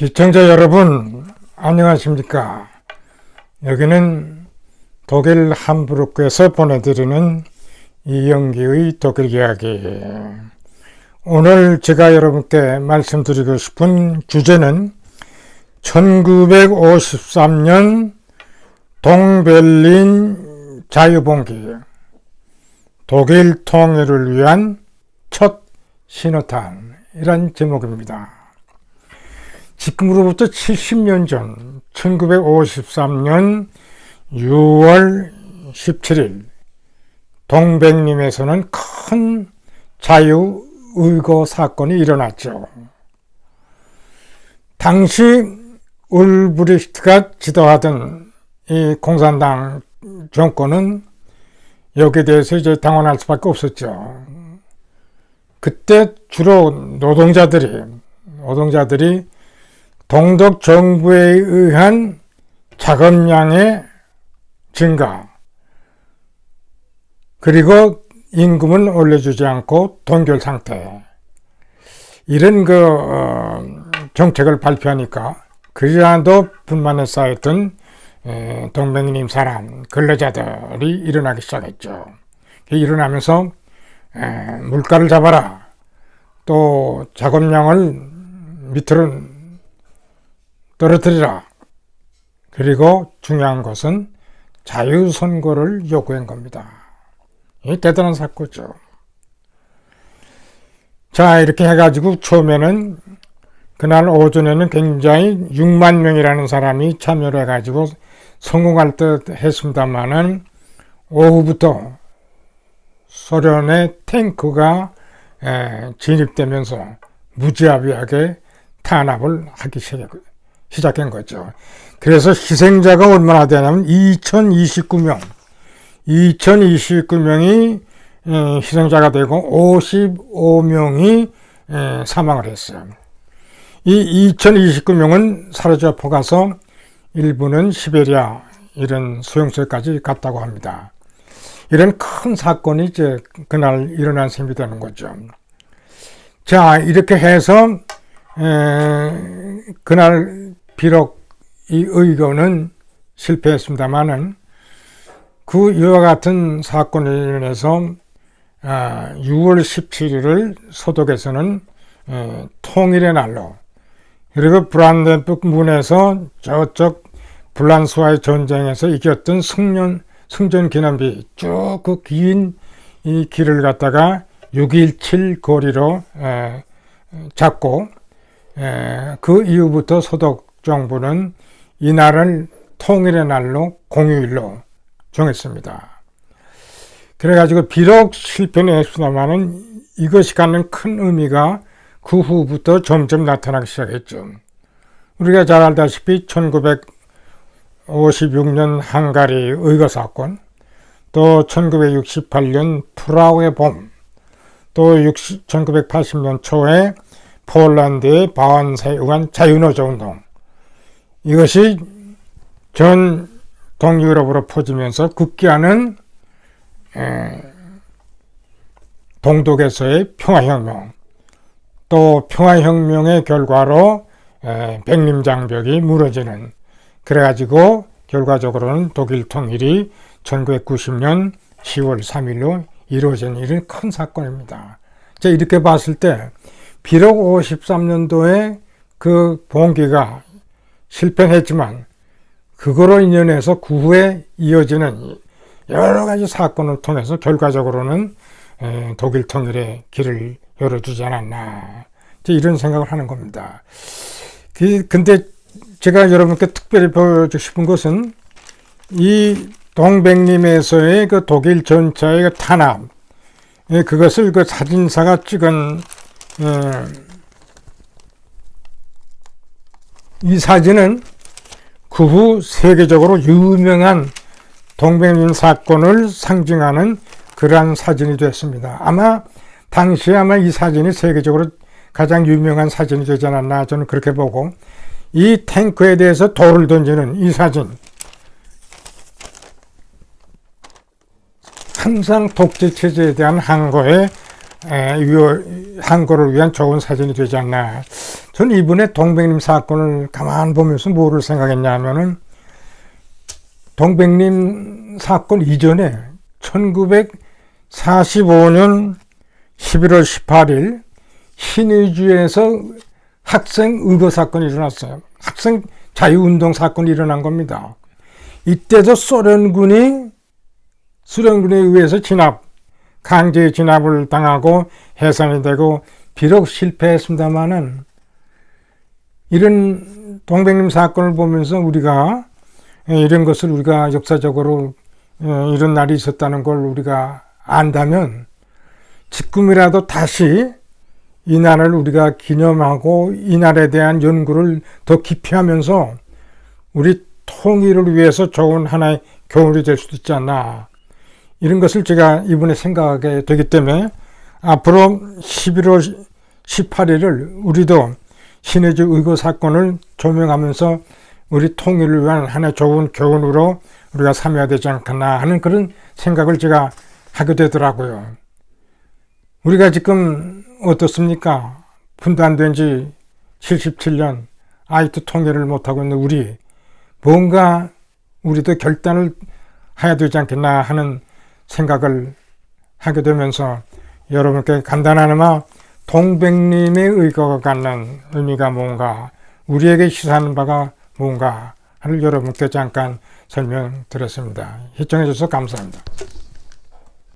시청자 여러분, 안녕하십니까? 여기는 독일 함부르크에서 보내드리는 이영기의 독일 이야기. 오늘 제가 여러분께 말씀드리고 싶은 주제는 1953년 동베를린 자유봉기, 독일 통일을 위한 첫 신호탄이란 제목입니다. 지금으로부터 70년 전 1953년 6월 17일 동백림에서는 큰 자유의거 사건이 일어났죠. 당시 울브리히트가 지도하던 이 공산당 정권은 여기에 대해서 이제 당원할 수밖에 없었죠. 그때 주로 노동자들이 동독 정부에 의한 자금량의 증가, 그리고 임금은 올려주지 않고 동결 상태, 이런 정책을 발표하니까 그리라도 불만에 쌓였던 동백림 사람, 근로자들이 일어나기 시작했죠. 일어나면서 물가를 잡아라, 또 자금량을 밑으로 떨어뜨리라, 그리고 중요한 것은 자유선거를 요구한 겁니다. 이 대단한 사건이죠. 자, 이렇게 해가지고 처음에는 그날 오전에는 굉장히 6만 명이라는 사람이 참여를 해가지고 성공할 듯 했습니다만은 오후부터 소련의 탱크가 진입되면서 무지하게 탄압을 하기 시작한 거죠. 그래서 희생자가 얼마나 되냐면 2029명이 희생자가 되고 55명이 사망을 했어요. 이 2029명은 사로잡혀 가서 일부는 시베리아 이런 수용소까지 갔다고 합니다. 이런 큰 사건이 이제 그날 일어난 셈이 되는 거죠. 자, 이렇게 해서 그날 비록 이 의거는 실패했습니다만은 그 이와 같은 사건에 인해서 6월 17일을 소독에서는 통일의 날로, 그리고 브란덴부르크 문에서 저쪽 불란스와의 전쟁에서 이겼던 승전 기념비 쭉 그 긴 이 길을 갖다가 6.17 거리로 잡고, 그 이후부터 소독 정부는 이날을 통일의 날로 공휴일로 정했습니다. 그래가지고 비록 실패는 했습니다만은 이것이 갖는 큰 의미가 그 후부터 점점 나타나기 시작했죠. 우리가 잘 알다시피 1956년 헝가리 의거 사건, 또 1968년 프라하의 봄, 또 1980년 초에 폴란드의 바완사에 의한 자유노조 운동, 이것이 전 동유럽으로 퍼지면서 급기야는 동독에서의 평화혁명, 또 평화혁명의 결과로 백림장벽이 무너지는, 그래가지고 결과적으로는 독일 통일이 1990년 10월 3일로 이루어진 이런 큰 사건입니다. 자, 이렇게 봤을 때 비록 53년도에 그 봉기가 실패했지만 그거로 인연해서 그 후에 이어지는 여러 가지 사건을 통해서 결과적으로는 독일 통일의 길을 열어주지 않았나, 이런 생각을 하는 겁니다. 근데 제가 여러분께 특별히 보여주고 싶은 것은 이 동백림에서의 그 독일 전차의 그 탄압, 그것을 그 사진사가 찍은 이 사진은 그 후 세계적으로 유명한 동백림 사건을 상징하는 그러한 사진이 됐습니다. 당시에 이 사진이 세계적으로 가장 유명한 사진이 되지 않았나, 저는 그렇게 보고, 이 탱크에 대해서 돌을 던지는 이 사진, 항상 독재체제에 대한 항거를 위한 좋은 사진이 되지 않나, 전 이번에 동백림 사건을 가만 보면서 뭐를 생각했냐 하면은 동백림 사건 이전에 1945년 11월 18일 신의주에서 학생 의거 사건이 일어났어요. 학생 자유운동 사건이 일어난 겁니다. 이때도 소련군에 의해서 강제 진압을 당하고 해산이 되고 비록 실패했습니다마는 이런 동백림 사건을 보면서 우리가 이런 것을 우리가 역사적으로 이런 날이 있었다는 걸 우리가 안다면 지금이라도 다시 이 날을 우리가 기념하고 이 날에 대한 연구를 더 깊이 하면서 우리 통일을 위해서 좋은 하나의 교훈이 될 수도 있지 않나, 이런 것을 제가 이번에 생각하게 되기 때문에 앞으로 11월 18일을 우리도 신의주 의거 사건을 조명하면서 우리 통일을 위한 하나의 좋은 교훈으로 우리가 삼아야 되지 않겠나 하는 그런 생각을 제가 하게 되더라고요. 우리가 지금 어떻습니까? 분단된 지 77년 아직도 통일을 못하고 있는 우리, 뭔가 우리도 결단을 해야 되지 않겠나 하는 생각을 하게 되면서 여러분께 간단하나마 동백림의 의거가 갖는 의미가 뭔가, 우리에게 시사하는 바가 뭔가를 여러분께 잠깐 설명드렸습니다. 시청해 주셔서 감사합니다.